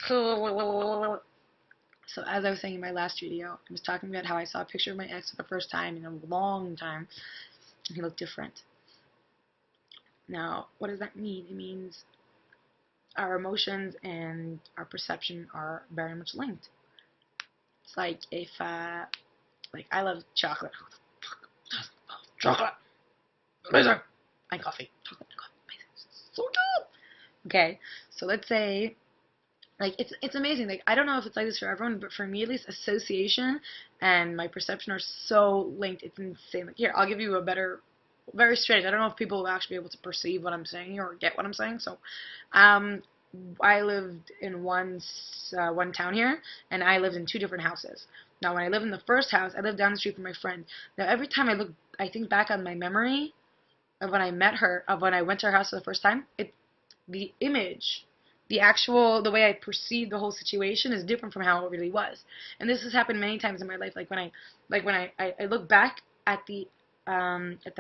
So as I was saying in my last video, I was talking about how I saw a picture of my ex for the first time in a long time, and he looked different. Now, what does that mean? It means our emotions and our perception are very much linked. It's like if, like I love chocolate. Chocolate. Amazing. And coffee. Chocolate and coffee. Amazing. So good. Okay, so let's say like it's amazing. Like I don't know if it's like this for everyone, but for me at least, association and my perception are so linked. It's insane. Like here, I'll give you a better, very straight. I don't know if people will actually be able to perceive what I'm saying here or get what I'm saying. So, um, I lived in one town here, and I lived in two different houses. Now, when I lived in the first house, I lived down the street from my friend. Now, every time I think back on my memory of when I met her, of when I went to her house for the first time, the image, the way I perceive the whole situation is different from how it really was. And this has happened many times in my life. Like when I look back at the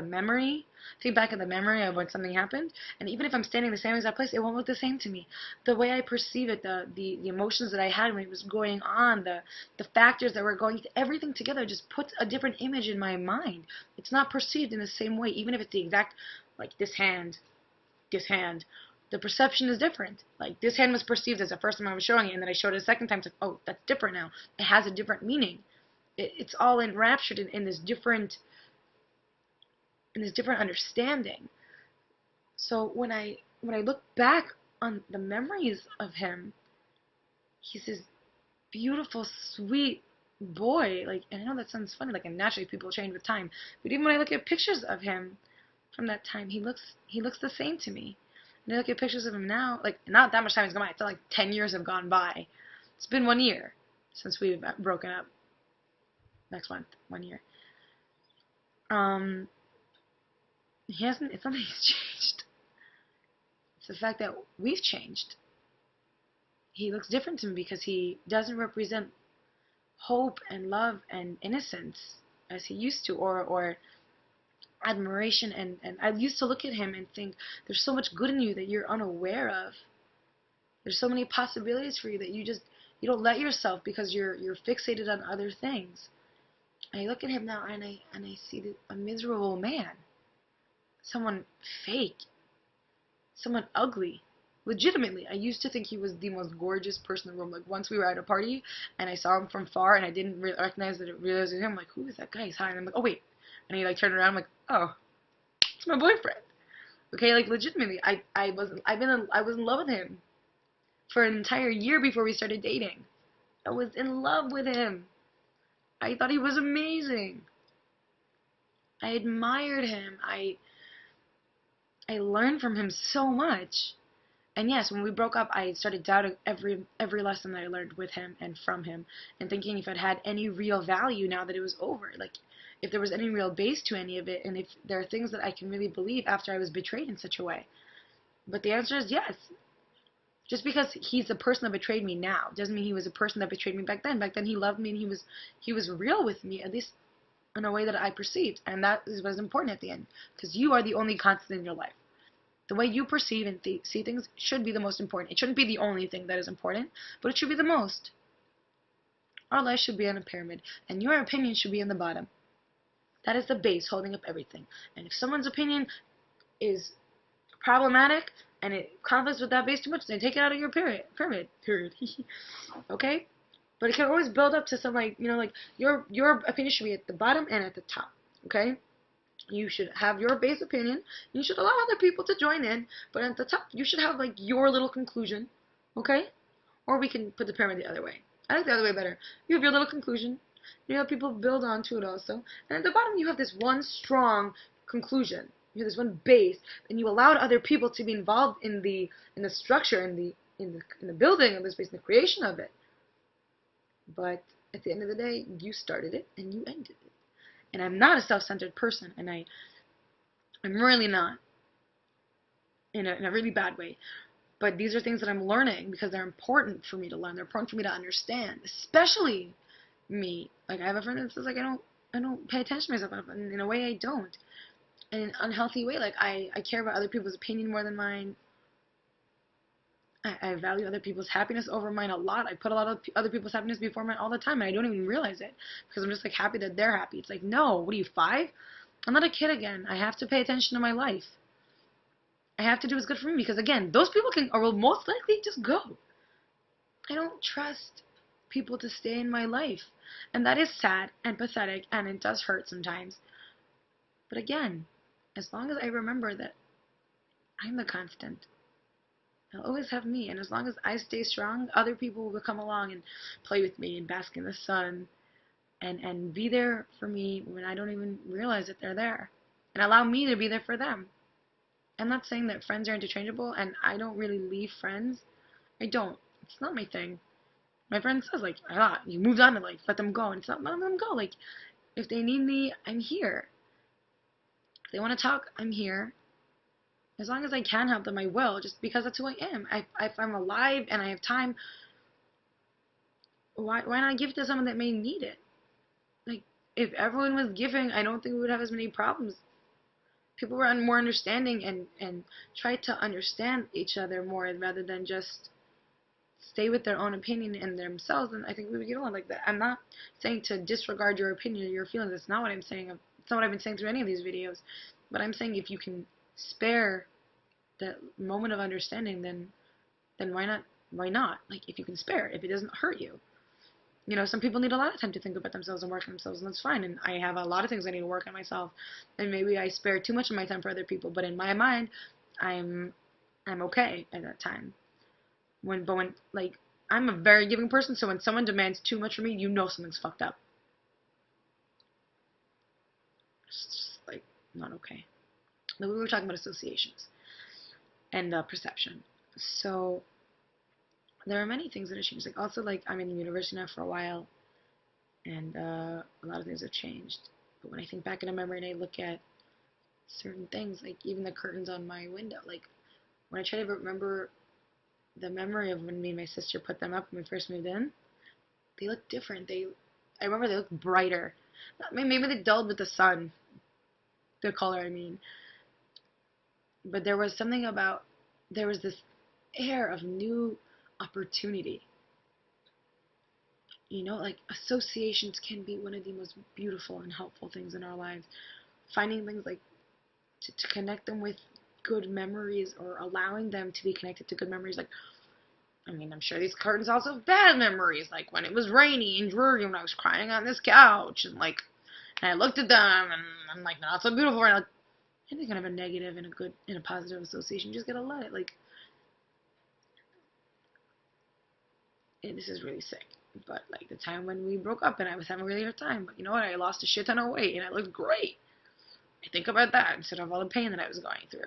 memory, think back at the memory of when something happened, and even if I'm standing in the same exact place, it won't look the same to me. The way I perceive it, the emotions that I had when it was going on, the factors that were going, everything together just puts a different image in my mind. It's not perceived in the same way, even if it's the exact, like this hand, the perception is different. Like this hand was perceived as the first time I was showing it, and then I showed it a second time. It's like, oh, that's different now. It has a different meaning. It's all enraptured in this different understanding. So when I look back on the memories of him, he's this beautiful, sweet boy. Like, and I know that sounds funny. Like, and naturally people change with time, but even when I look at pictures of him from that time, he looks the same to me. And I look at pictures of him now, like not that much time has gone by. It's not like 10 years have gone by. It's been 1 year since we've broken up. Next month, 1 year. Um, he hasn't. It's not that he's changed. It's the fact that we've changed. He looks different to me because he doesn't represent hope and love and innocence as he used to, or admiration, and I used to look at him and think there's so much good in you that you're unaware of. There's so many possibilities for you that you don't let yourself because you're fixated on other things. I look at him now and I see a miserable man, someone fake, someone ugly. Legitimately, I used to think he was the most gorgeous person in the room. Like once we were at a party and I saw him from far and I didn't recognize that it realized it was him. I'm like, who is that guy? He's high. And I'm like, oh wait. And he like turned around. I'm like, oh, it's my boyfriend. Okay, like legitimately, I was in love with him for an entire year before we started dating. I was in love with him. I thought he was amazing. I admired him. I learned from him so much. And yes, when we broke up, I started doubting every lesson that I learned with him and from him, and thinking if it had any real value now that it was over, like if there was any real base to any of it, and if there are things that I can really believe after I was betrayed in such a way. But the answer is yes. Just because he's the person that betrayed me now doesn't mean he was a person that betrayed me back then. Back then he loved me and he was real with me, at least in a way that I perceived, and that is what is important at the end, because you are the only constant in your life. The way you perceive and see things should be the most important. It shouldn't be the only thing that is important, but it should be the most. Our life should be on a pyramid, and your opinion should be on the bottom. That is the base holding up everything. And if someone's opinion is problematic and it conflicts with that base too much, then take it out of your pyramid. Okay? But it can always build up to some, like, like your opinion should be at the bottom and at the top. Okay? You should have your base opinion. You should allow other people to join in, but at the top, you should have like your little conclusion, okay? Or we can put the pyramid the other way. I like the other way better. You have your little conclusion. You have people build onto it also, and at the bottom you have this one strong conclusion. You have this one base, and you allowed other people to be involved in the structure, in the building of this space, in the creation of it. But at the end of the day, you started it and you ended it. And I'm not a self-centered person, and I'm really not, in a really bad way. But these are things that I'm learning because they're important for me to learn. They're important for me to understand, especially me. Like I have a friend that says like I don't pay attention to myself, and in a way I don't, in an unhealthy way. Like I care about other people's opinion more than mine. I value other people's happiness over mine a lot. I put a lot of other people's happiness before mine all the time, and I don't even realize it because I'm just like happy that they're happy. It's like, no, what are you, 5? I'm not a kid again. I have to pay attention to my life. I have to do what's good for me because again, those people can or will most likely just go. I don't trust people to stay in my life. And that is sad and pathetic and it does hurt sometimes. But again, as long as I remember that I'm the constant, I'll always have me. And as long as I stay strong, other people will come along and play with me and bask in the sun and be there for me when I don't even realize that they're there. And allow me to be there for them. I'm not saying that friends are interchangeable and I don't really leave friends. I don't. It's not my thing. My friend says, like, ah, you moved on to life, let them go. And it's not letting them go. Like, if they need me, I'm here. If they want to talk, I'm here. As long as I can help them, I will, just because that's who I am. If I'm alive and I have time, why not give it to someone that may need it? Like, if everyone was giving, I don't think we would have as many problems. People were more understanding and tried to understand each other more rather than just stay with their own opinion and themselves, and I think we would get along like that. I'm not saying to disregard your opinion or your feelings. That's not what I'm saying. It's not what I've been saying through any of these videos. But I'm saying if you can spare that moment of understanding, then why not? Why not? Like if you can spare it, if it doesn't hurt you. You know, some people need a lot of time to think about themselves and work on themselves, and that's fine. And I have a lot of things I need to work on myself, and maybe I spare too much of my time for other people. But in my mind, I'm I'm okay at that time. When like I'm a very giving person, so when someone demands too much from me, you know something's fucked up. It's just like not okay. But we were talking about associations and perception. So there are many things that have changed. Like also like I'm in university now for a while, and a lot of things have changed. But when I think back in a memory and I look at certain things, like even the curtains on my window, like when I try to remember the memory of when me and my sister put them up when we first moved in, they look different. I remember they look brighter. Maybe they dulled with the sun, the color, I mean. But there was something about, there was this air of new opportunity. You know, like associations can be one of the most beautiful and helpful things in our lives. Finding things like to connect them with good memories or allowing them to be connected to good memories. Like, I mean, I'm sure these curtains also have bad memories, like when it was rainy and dreary when I was crying on this couch, and like, and I looked at them and I'm like, not so beautiful right now. Any kind of a negative and a good and a positive association, you just gotta let it. Like, and this is really sick, but like the time when we broke up and I was having a really hard time, but you know what? I lost a shit ton of weight and I looked great. I think about that instead of all the pain that I was going through.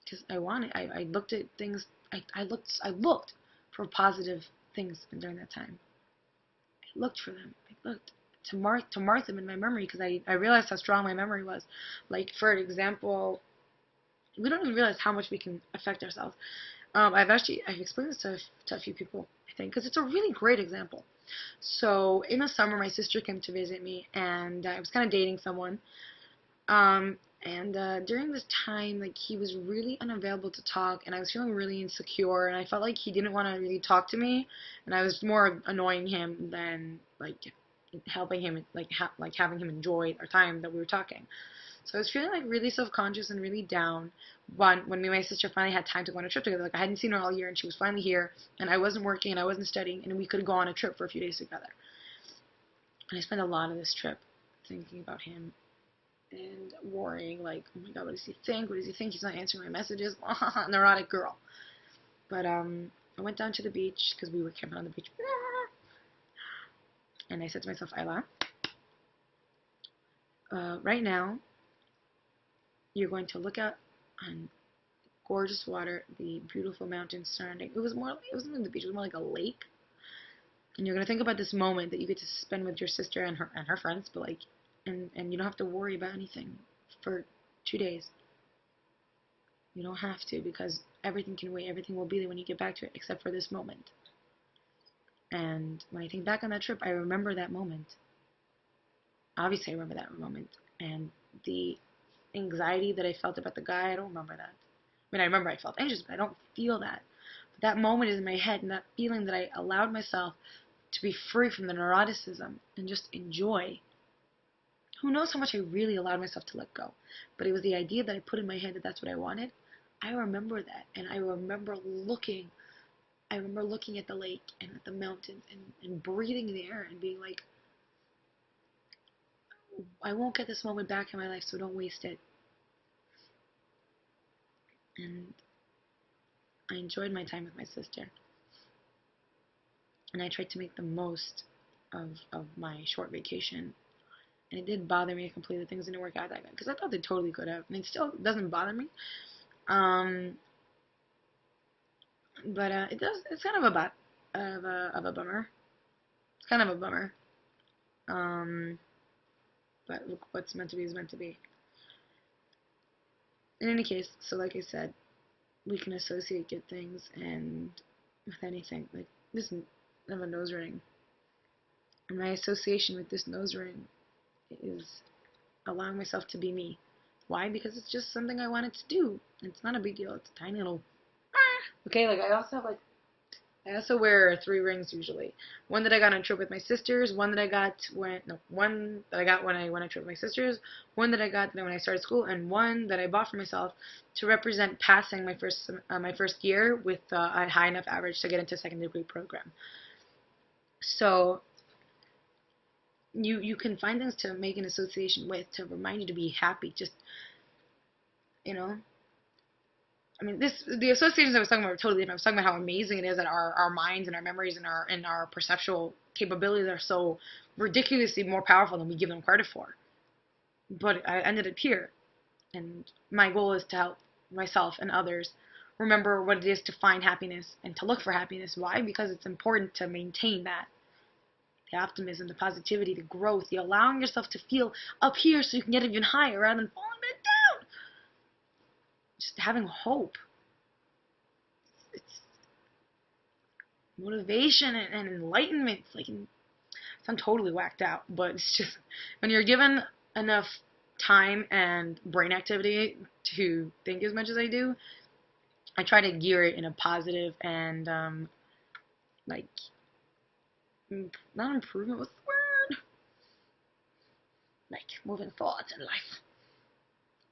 Because I looked at things, I looked for positive things during that time. I looked for them. I looked to mark them in my memory because I realized how strong my memory was. Like, for example, we don't even realize how much we can affect ourselves. I've explained this to a few people, I think, because it's a really great example. So in the summer, my sister came to visit me, and I was kind of dating someone. And during this time, like he was really unavailable to talk, and I was feeling really insecure, and I felt like he didn't want to really talk to me, and I was more annoying him than like helping him, like having him enjoy our time that we were talking. So I was feeling like really self-conscious and really down when me and my sister finally had time to go on a trip together. Like I hadn't seen her all year, and she was finally here, and I wasn't working and I wasn't studying, and we could go on a trip for a few days together. And I spent a lot of this trip thinking about him and worrying, like, oh my god, what does he think? What does he think? He's not answering my messages. Neurotic girl. But I went down to the beach because we were camping on the beach, and I said to myself, Ayla, right now you're going to look out on gorgeous water, the beautiful mountains surrounding. It wasn't like the beach. It was more like a lake. And you're gonna think about this moment that you get to spend with your sister and her friends, but like, and you don't have to worry about anything for 2 days. You don't have to because everything can wait. Everything will be there when you get back to it, except for this moment. And when I think back on that trip, I remember that moment. Obviously, I remember that moment. And the anxiety that I felt about the guy, I don't remember that. mean, I remember I felt anxious, but I don't feel that. But that moment is in my head, and that feeling that I allowed myself to be free from the neuroticism and just enjoy. Who knows how much I really allowed myself to let go? But it was the idea that I put in my head that that's what I wanted. I remember that, and I remember looking at the lake and at the mountains and breathing the air and being like, I won't get this moment back in my life, so don't waste it. And I enjoyed my time with my sister. And I tried to make the most of my short vacation. And it did bother me completely that things didn't work out that good, because I thought they totally could have. And it still doesn't bother me. Um, but it does. It's kind of a bummer. It's kind of a bummer. Um, but look, what's meant to be is meant to be. In any case, so like I said, we can associate good things and with anything. Like this of a nose ring. And my association with this nose ring is allowing myself to be me. Why? Because it's just something I wanted to do. It's not a big deal. It's a tiny little. Okay, like I also wear 3 rings usually. One that I got on a trip with my sisters, one that I got one that I got when I went on a trip with my sisters, one that I got when I started school, and one that I bought for myself to represent passing my first year with a high enough average to get into a second degree program. So you can find things to make an association with to remind you to be happy. Just you know, I mean, the associations I was talking about were totally different. I was talking about how amazing it is that our minds and our memories and our perceptual capabilities are so ridiculously more powerful than we give them credit for. But I ended up here, and my goal is to help myself and others remember what it is to find happiness and to look for happiness. Why? Because it's important to maintain that. The optimism, the positivity, the growth, the allowing yourself to feel up here so you can get even higher rather than falling back down. Just having hope. It's motivation and enlightenment. It's like, I'm totally whacked out, but it's just when you're given enough time and brain activity to think as much as I do, I try to gear it in a positive and like not improvement. What's the word? Like moving forward in life.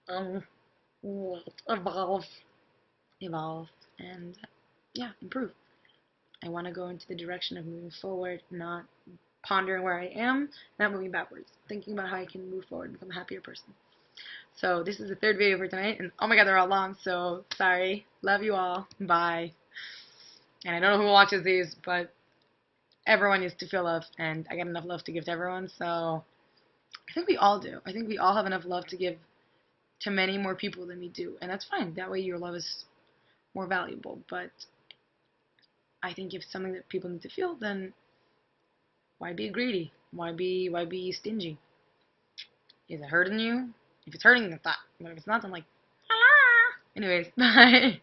Um, evolve, evolve, and yeah, improve. I want to go into the direction of moving forward, not pondering where I am, not moving backwards, thinking about how I can move forward and become a happier person. So this is the 3rd video for tonight, and oh my god, they're all long, so sorry. Love you all. Bye. And I don't know who watches these, but everyone needs to feel love, and I got enough love to give to everyone, so I think we all do. I think we all have enough love to give to many more people than we do, and that's fine. That way your love is more valuable, but I think if it's something that people need to feel, then why be greedy? Why be stingy? Is it hurting you? If it's hurting, then that. But if it's not, then like, ah. Anyways, bye.